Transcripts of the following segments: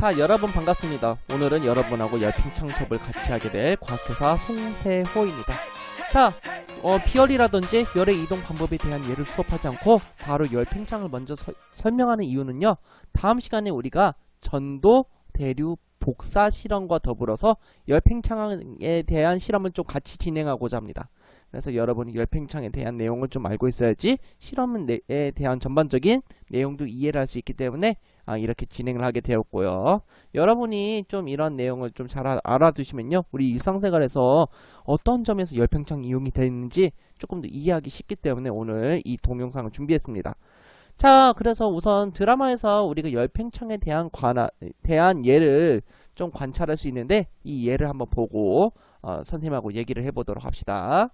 자, 여러분 반갑습니다. 오늘은 여러분하고 열팽창 수업을 같이 하게 될 과학교사 송세호입니다. 자, 비열이라든지 열의 이동 방법에 대한 예를 수업하지 않고 바로 열팽창을 먼저 설명하는 이유는요, 다음 시간에 우리가 전도, 대류, 복사 실험과 더불어서 열팽창에 대한 실험을 좀 같이 진행하고자 합니다. 그래서 여러분이 열팽창에 대한 내용을 좀 알고 있어야지 실험에 대한 전반적인 내용도 이해를 할 수 있기 때문에 이렇게 진행을 하게 되었고요. 여러분이 좀 이런 내용을 좀 잘 알아두시면요, 우리 일상생활에서 어떤 점에서 열팽창이 이용이 되는지 조금 더 이해하기 쉽기 때문에 오늘 이 동영상을 준비했습니다. 자, 그래서 우선 드라마에서 우리가 열팽창에 대한 예를 좀 관찰할 수 있는데, 이 예를 한번 보고 선생님하고 얘기를 해보도록 합시다.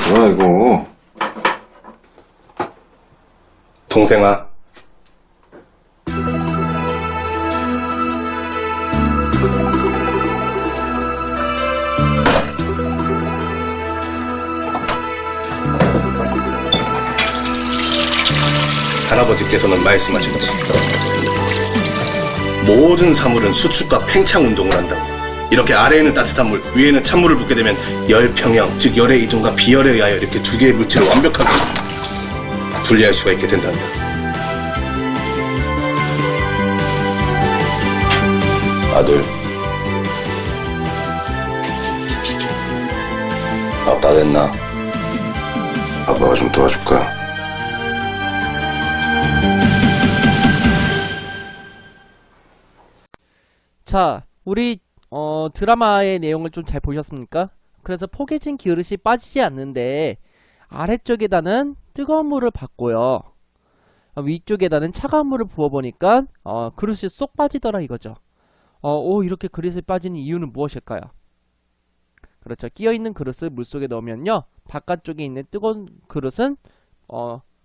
뭐야 이거. 동생아, 할아버지께서는 말씀하셨지. 모든 사물은 수축과 팽창 운동을 한다고. 이렇게 아래에 있는 따뜻한 물, 위에 있는 찬물을 붓게 되면 열평형, 즉 열의 이동과 비열에 의하여 이렇게 두 개의 물질을 완벽하게 분리할 수가 있게 된단다. 아들, 아빠 됐나? 아빠가 좀 도와줄까? 자, 우리 드라마의 내용을 좀 잘 보셨습니까? 그래서 포개진 그릇이 빠지지 않는데 아래쪽에다는 뜨거운 물을 받고요, 위쪽에다는 차가운 물을 부어보니까 그릇이 쏙 빠지더라 이거죠. 이렇게 그릇이 빠지는 이유는 무엇일까요? 그렇죠. 끼어있는 그릇을 물속에 넣으면요, 바깥쪽에 있는 뜨거운 그릇은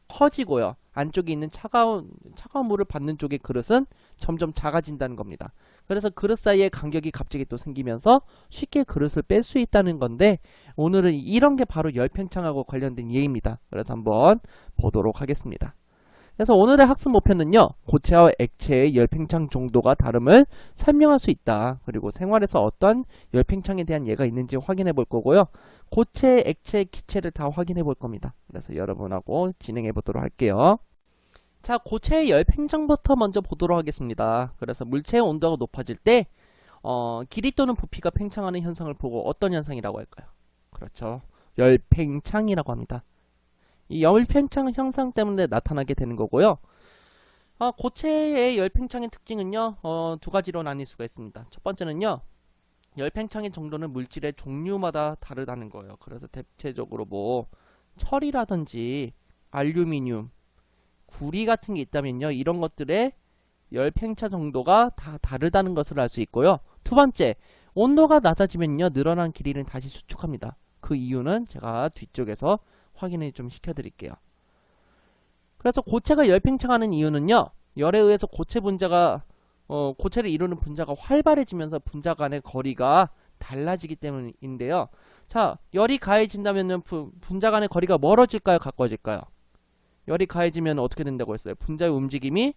커지고요, 안쪽에 있는 차가운 물을 받는 쪽의 그릇은 점점 작아진다는 겁니다. 그래서 그릇 사이에 간격이 갑자기 또 생기면서 쉽게 그릇을 뺄 수 있다는 건데, 오늘은 이런 게 바로 열팽창하고 관련된 예입니다. 그래서 한번 보도록 하겠습니다. 그래서 오늘의 학습 목표는요, 고체와 액체의 열팽창 정도가 다름을 설명할 수 있다. 그리고 생활에서 어떤 열팽창에 대한 예가 있는지 확인해 볼 거고요. 고체, 액체, 기체를 다 확인해 볼 겁니다. 그래서 여러분하고 진행해 보도록 할게요. 자, 고체의 열팽창부터 먼저 보도록 하겠습니다. 그래서 물체의 온도가 높아질 때 길이 또는 부피가 팽창하는 현상을 보고 어떤 현상이라고 할까요? 그렇죠. 열팽창이라고 합니다. 이 열팽창 현상 때문에 나타나게 되는 거고요. 고체의 열팽창의 특징은요, 두 가지로 나뉠 수가 있습니다. 첫 번째는요, 열팽창의 정도는 물질의 종류마다 다르다는 거예요. 그래서 대체적으로 뭐 철이라든지 알루미늄, 구리 같은 게 있다면요, 이런 것들의 열팽창 정도가 다 다르다는 것을 알 수 있고요. 두 번째, 온도가 낮아지면요, 늘어난 길이는 다시 수축합니다. 그 이유는 제가 뒤쪽에서 확인을 좀 시켜드릴게요. 그래서 고체가 열팽창하는 이유는요, 열에 의해서 고체를 이루는 분자가 활발해지면서 분자 간의 거리가 달라지기 때문인데요. 자, 열이 가해진다면 분자 간의 거리가 멀어질까요, 가까워질까요? 열이 가해지면 어떻게 된다고 했어요? 분자의 움직임이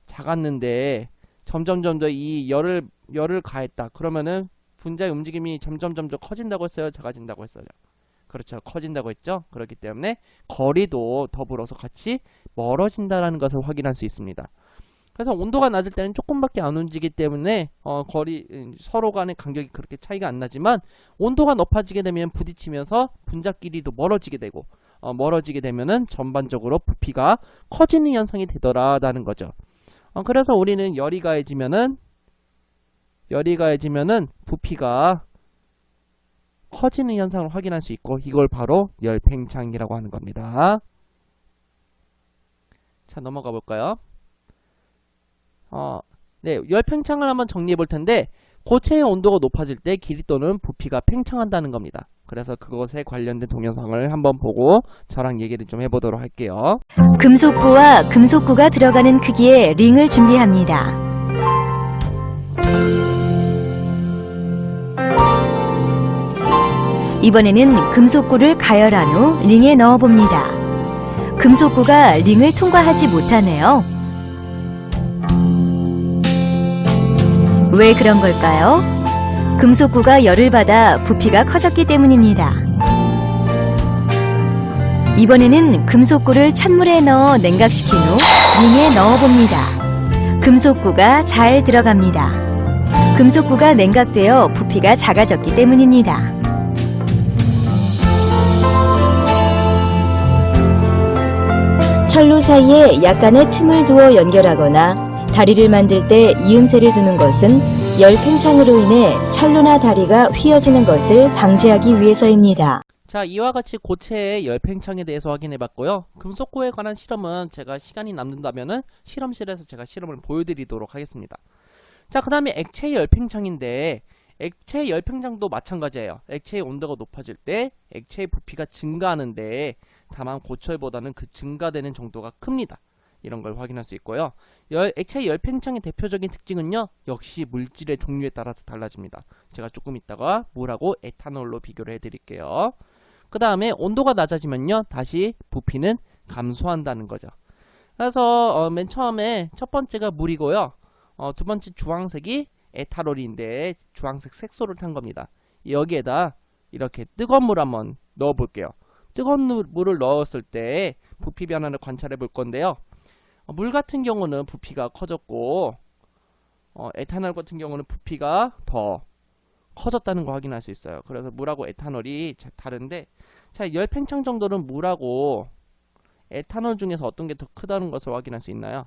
작았는데 점점 더 이 열을 가했다. 그러면은 분자의 움직임이 점점 커진다고 했어요, 작아진다고 했어요? 그렇죠. 커진다고 했죠. 그렇기 때문에 거리도 더불어서 같이 멀어진다는 것을 확인할 수 있습니다. 그래서 온도가 낮을 때는 조금밖에 안 움직이기 때문에 서로 간의 간격이 그렇게 차이가 안 나지만, 온도가 높아지게 되면 부딪히면서 분자끼리도 멀어지게 되고, 멀어지게 되면은 전반적으로 부피가 커지는 현상이 되더라라는 거죠. 그래서 우리는 열이 가해지면은 부피가 커지는 현상을 확인할 수 있고, 이걸 바로 열팽창이라고 하는 겁니다. 자, 넘어가 볼까요? 네, 열팽창을 한번 정리해 볼 텐데, 고체의 온도가 높아질 때 길이 또는 부피가 팽창한다는 겁니다. 그래서 그것에 관련된 동영상을 한번 보고 저랑 얘기를 좀 해보도록 할게요. 금속구와 금속구가 들어가는 크기의 링을 준비합니다. 이번에는 금속구를 가열한 후 링에 넣어봅니다. 금속구가 링을 통과하지 못하네요. 왜 그런 걸까요? 금속구가 열을 받아 부피가 커졌기 때문입니다. 이번에는 금속구를 찬물에 넣어 냉각시킨 후 링에 넣어봅니다. 금속구가 잘 들어갑니다. 금속구가 냉각되어 부피가 작아졌기 때문입니다. 철로 사이에 약간의 틈을 두어 연결하거나 다리를 만들 때 이음새를 두는 것은 열 팽창으로 인해 철로나 다리가 휘어지는 것을 방지하기 위해서입니다. 자, 이와 같이 고체의 열팽창에 대해서 확인해 봤고요. 금속구에 관한 실험은 제가 시간이 남는다면은 실험실에서 제가 실험을 보여드리도록 하겠습니다. 자, 그 다음에 액체 열팽창인데 액체 열팽창도 마찬가지예요. 액체의 온도가 높아질 때 액체의 부피가 증가하는데 다만 고철보다는 그 증가되는 정도가 큽니다. 이런 걸 확인할 수 있고요. 액체 열팽창의 대표적인 특징은요, 역시 물질의 종류에 따라서 달라집니다. 제가 조금 이따가 물하고 에탄올로 비교를 해드릴게요. 그 다음에 온도가 낮아지면요, 다시 부피는 감소한다는 거죠. 그래서 맨 처음에 첫 번째가 물이고요, 두 번째 주황색이 에탄올인데 주황색 색소를 탄 겁니다. 여기에다 이렇게 뜨거운 물 한번 넣어 볼게요. 뜨거운 물을 넣었을 때 부피 변화를 관찰해 볼 건데요. 물 같은 경우는 부피가 커졌고 에탄올 같은 경우는 부피가 더 커졌다는 걸 확인할 수 있어요. 그래서 물하고 에탄올이 다른데, 자, 열팽창 정도는 물하고 에탄올 중에서 어떤 게 더 크다는 것을 확인할 수 있나요?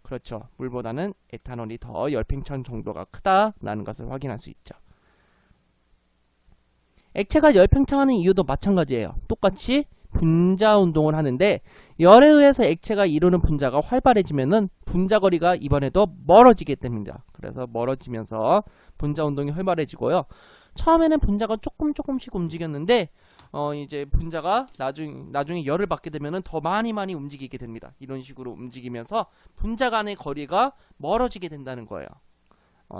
그렇죠. 물보다는 에탄올이 더 열팽창 정도가 크다라는 것을 확인할 수 있죠. 액체가 열팽창하는 이유도 마찬가지예요. 똑같이 분자 운동을 하는데 열에 의해서 액체가 이루는 분자가 활발해지면은 분자 거리가 이번에도 멀어지게 됩니다. 그래서 멀어지면서 분자 운동이 활발해지고요. 처음에는 분자가 조금씩 움직였는데 이제 분자가 나중에 열을 받게 되면은 더 많이 움직이게 됩니다. 이런 식으로 움직이면서 분자 간의 거리가 멀어지게 된다는 거예요.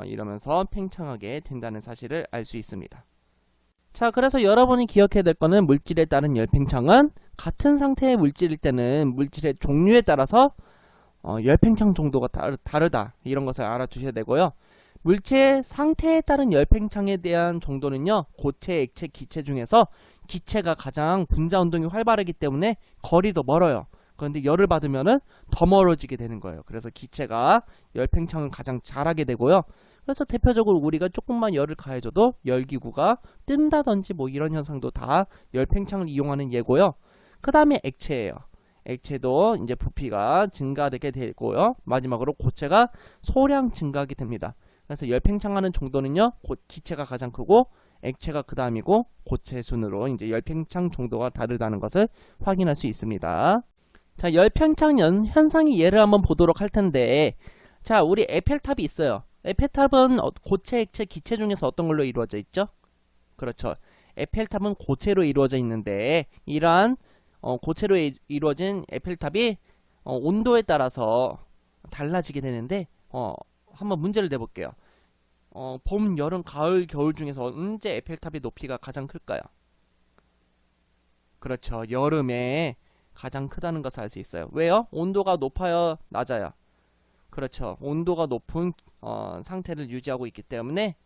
이러면서 팽창하게 된다는 사실을 알 수 있습니다. 자, 그래서 여러분이 기억해야 될 거는 물질에 따른 열팽창은 같은 상태의 물질일 때는 물질의 종류에 따라서 열팽창 정도가 다르다, 이런 것을 알아두셔야 되고요. 물체의 상태에 따른 열팽창에 대한 정도는요, 고체, 액체, 기체 중에서 기체가 가장 분자 운동이 활발하기 때문에 거리도 멀어요. 그런데 열을 받으면은 더 멀어지게 되는 거예요. 그래서 기체가 열팽창을 가장 잘하게 되고요. 그래서 대표적으로 우리가 조금만 열을 가해줘도 열기구가 뜬다든지 뭐 이런 현상도 다 열팽창을 이용하는 예고요. 그 다음에 액체예요. 액체도 이제 부피가 증가되게 되고요. 마지막으로 고체가 소량 증가하게 됩니다. 그래서 열팽창하는 정도는요, 기체가 가장 크고 액체가 그 다음이고 고체 순으로 이제 열팽창 정도가 다르다는 것을 확인할 수 있습니다. 자, 열팽창 현상의 예를 한번 보도록 할 텐데, 자, 우리 에펠탑이 있어요. 에펠탑은 고체, 액체, 기체 중에서 어떤 걸로 이루어져 있죠? 그렇죠. 에펠탑은 고체로 이루어져 있는데 이러한 고체로 이루어진 에펠탑이 온도에 따라서 달라지게 되는데 한번 문제를 내볼게요. 봄, 여름, 가을, 겨울 중에서 언제 에펠탑의 높이가 가장 클까요? 그렇죠. 여름에 가장 크다는 것을 알 수 있어요. 왜요? 온도가 높아요? 낮아요? 그렇죠. 온도가 높은 상태를 유지하고 있기 때문에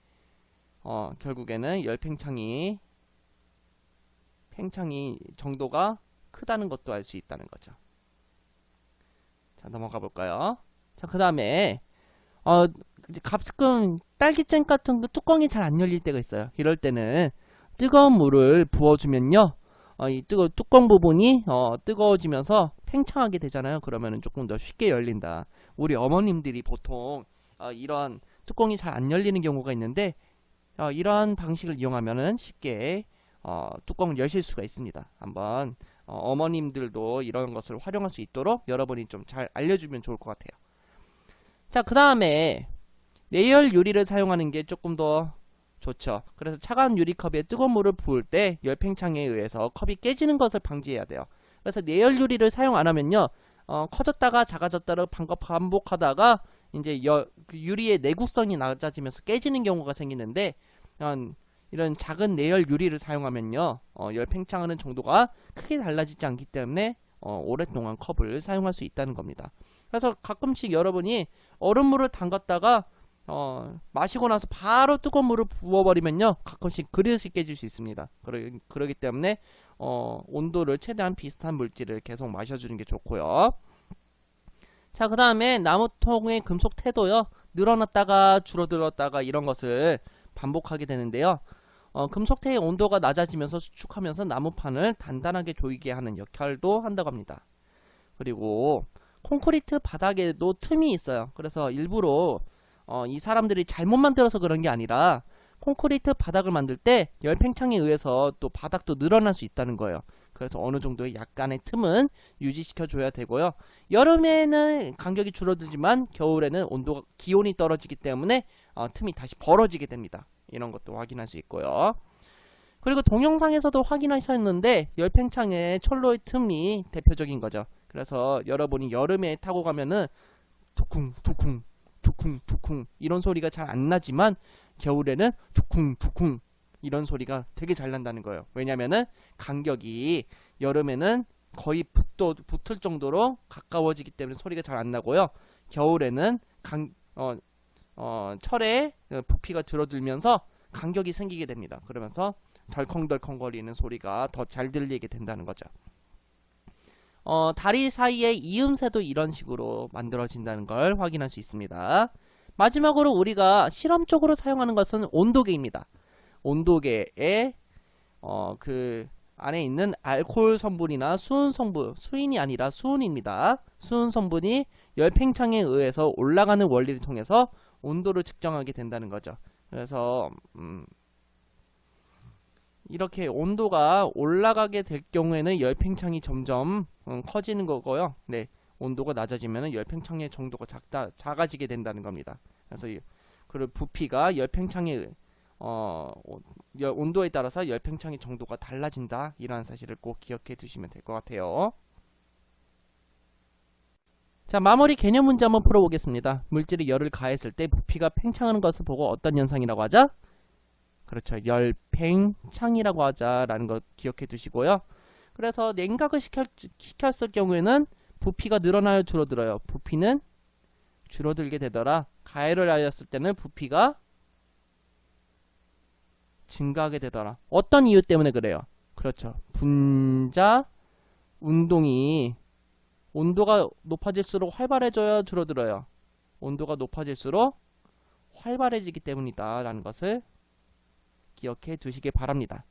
결국에는 열팽창이 정도가 크다는 것도 알 수 있다는 거죠. 자, 넘어가 볼까요? 자, 그 다음에 가끔 딸기잼 같은 거 뚜껑이 잘 안 열릴 때가 있어요. 이럴 때는 뜨거운 물을 부어주면요, 이 뚜껑 부분이 뜨거워지면서 팽창하게 되잖아요. 그러면은 조금 더 쉽게 열린다. 우리 어머님들이 보통 이런 뚜껑이 잘 안 열리는 경우가 있는데 이러한 방식을 이용하면은 쉽게 뚜껑을 여실 수가 있습니다. 한번 어머님들도 이런 것을 활용할 수 있도록 여러분이 좀 잘 알려주면 좋을 것 같아요. 자, 그 다음에 내열 유리를 사용하는 게 조금 더 좋죠. 그래서 차가운 유리컵에 뜨거운 물을 부을 때 열팽창에 의해서 컵이 깨지는 것을 방지해야 돼요. 그래서 내열 유리를 사용 안 하면요, 커졌다가 작아졌다를 반복하다가 이제 그 유리의 내구성이 낮아지면서 깨지는 경우가 생기는데, 이런 작은 내열 유리를 사용하면요, 열팽창하는 정도가 크게 달라지지 않기 때문에 오랫동안 컵을 사용할 수 있다는 겁니다. 그래서 가끔씩 여러분이 얼음물을 담갔다가 마시고 나서 바로 뜨거운 물을 부어버리면요, 가끔씩 그릇이 깨질 수 있습니다. 그러기 때문에 온도를 최대한 비슷한 물질을 계속 마셔주는 게 좋고요. 자, 그 다음에 나무통의 금속 태도요, 늘어났다가 줄어들었다가 이런 것을 반복하게 되는데요. 금속태의 온도가 낮아지면서 수축하면서 나무판을 단단하게 조이게 하는 역할도 한다고 합니다. 그리고 콘크리트 바닥에도 틈이 있어요. 그래서 일부러 이 사람들이 잘못 만들어서 그런 게 아니라, 콘크리트 바닥을 만들 때 열팽창에 의해서 또 바닥도 늘어날 수 있다는 거예요. 그래서 어느 정도의 약간의 틈은 유지시켜 줘야 되고요. 여름에는 간격이 줄어들지만 겨울에는 기온이 떨어지기 때문에 틈이 다시 벌어지게 됩니다. 이런 것도 확인할 수 있고요. 그리고 동영상에서도 확인하셨는데, 열팽창에 철로의 틈이 대표적인 거죠. 그래서 여러분이 여름에 타고 가면은 두쿵 두쿵 두쿵 두쿵 이런 소리가 잘 안 나지만, 겨울에는 두쿵 두쿵 이런 소리가 되게 잘 난다는 거예요. 왜냐면은 간격이 여름에는 거의 붙을 정도로 가까워지기 때문에 소리가 잘 안 나고요. 겨울에는 철의 부피가 줄어들면서 간격이 생기게 됩니다. 그러면서 덜컹덜컹 거리는 소리가 더 잘 들리게 된다는 거죠. 다리 사이의 이음새도 이런 식으로 만들어진다는 걸 확인할 수 있습니다. 마지막으로 우리가 실험적으로 사용하는 것은 온도계입니다. 온도계에 그 안에 있는 알코올 성분이나 수은 성분, 수인이 아니라 수은입니다. 수은 성분이 열팽창에 의해서 올라가는 원리를 통해서 온도를 측정하게 된다는 거죠. 그래서 이렇게 온도가 올라가게 될 경우에는 열팽창이 점점 커지는 거고요. 네, 온도가 낮아지면 열팽창의 정도가 작아지게 된다는 겁니다. 그래서 그 부피가 열팽창의 온도에 따라서 열팽창의 정도가 달라진다, 이러한 사실을 꼭 기억해 두시면 될 것 같아요. 자, 마무리 개념 문제 한번 풀어보겠습니다. 물질이 열을 가했을 때 부피가 팽창하는 것을 보고 어떤 현상이라고 하자? 그렇죠, 열팽창이라고 하자라는 것 기억해 두시고요. 그래서 냉각을 시켰을 경우에는 부피가 늘어나요, 줄어들어요? 부피는 줄어들게 되더라. 가열을 하였을 때는 부피가 증가하게 되더라. 어떤 이유 때문에 그래요? 그렇죠, 분자 운동이 온도가 높아질수록 활발해져요, 줄어들어요? 온도가 높아질수록 활발해지기 때문이다 라는 것을 기억해 두시기 바랍니다.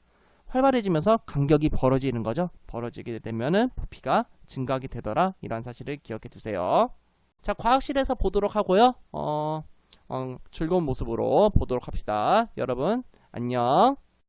활발해지면서 간격이 벌어지는 거죠. 벌어지게 되면은 부피가 증가하게 되더라, 이런 사실을 기억해 두세요. 자, 과학실에서 보도록 하고요. 즐거운 모습으로 보도록 합시다. 여러분 안녕.